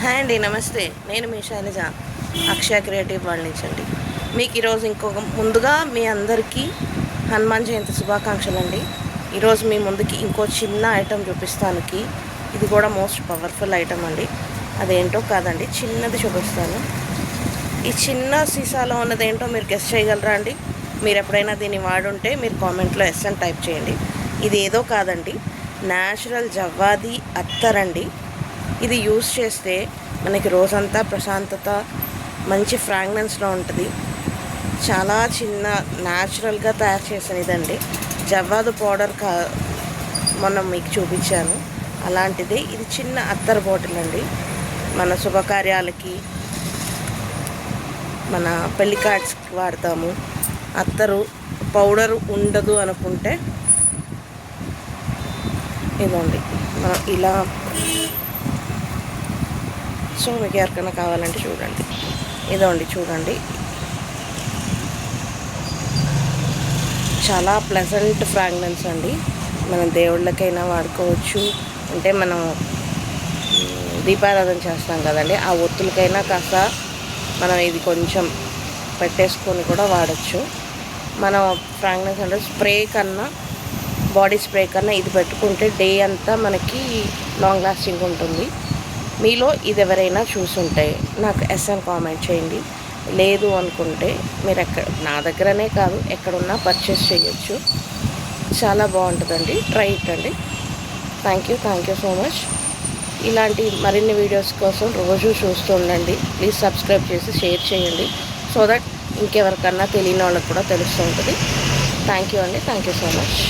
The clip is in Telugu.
హాయ్ అండి, నమస్తే. నేను మీ శైలజ, అక్షయ క్రియేటివ్ వాళ్ళ నుంచి అండి. మీకు ఈరోజు ముందుగా మీ అందరికీ హనుమాన్ జయంతి శుభాకాంక్షలు అండి. ఈరోజు మీ ముందుకి ఇంకో చిన్న ఐటెం చూపిస్తానికి. ఇది కూడా మోస్ట్ పవర్ఫుల్ ఐటెం అండి. అదేంటో కాదండి, చిన్నది చూపిస్తాను. ఈ చిన్న సీసాలో ఉన్నదేంటో మీరు గెస్ చేయగలరా అండి? మీరు ఎప్పుడైనా దీన్ని వాడుంటే మీరు కామెంట్లో ఎస్ అని టైప్ చేయండి. ఇది ఏదో కాదండి, న్యాచురల్ జవ్వాది అత్తరండి. ఇది యూస్ చేస్తే మనకి రోజంతా ప్రశాంతత, మంచి ఫ్రాగ్రెన్స్లో ఉంటుంది. చాలా చిన్న న్యాచురల్గా తయారు చేసిన ఇదండి. జవ్వాదు పౌడర్ మొన్న మీకు చూపించాను, అలాంటిది. ఇది చిన్న అత్తర్ బాటిల్ అండి. మన శుభకార్యాలకి, మన పెళ్లి కార్డ్స్కి వాడతాము. అత్తరు పౌడర్ ఉండదు అనుకుంటే ఇదండి, మనం ఇలా. సో మీకు ఎవరికైనా కావాలంటే చూడండి, ఇదండి చూడండి. చాలా ప్లెజెంట్ ఫ్రాగ్రెన్స్ అండి. మనం దేవుళ్ళకైనా వాడుకోవచ్చు. అంటే మనం దీపారాధన చేస్తాం కదండి, ఆ ఒత్తులకైనా కాస్త మనం ఇది కొంచెం పెట్టేసుకొని కూడా వాడచ్చు. మనం ఫ్రాగ్రెన్స్ అంటే స్ప్రే కన్నా, బాడీ స్ప్రే కన్నా ఇది పెట్టుకుంటే డే అంతా మనకి లాంగ్ లాస్టింగ్ ఉంటుంది. మీలో ఇది ఎవరైనా చూసుంటే నాకు ఎస్ఎన్ కామెంట్ చేయండి. లేదు అనుకుంటే మీరు నా దగ్గరనే కాదు, ఎక్కడున్నా పర్చేస్ చేయొచ్చు. చాలా బాగుంటుందండి, ట్రై ఇట్ అండి. Thank you so much. ఇలాంటి మరిన్ని వీడియోస్ కోసం రోజు చూస్తూ ఉండండి. ప్లీజ్ సబ్స్క్రైబ్ చేసి షేర్ చేయండి, సో దట్ ఇంకెవరికన్నా తెలియని వాళ్ళకి కూడా తెలుస్తూ ఉంటుంది. Thank you so much.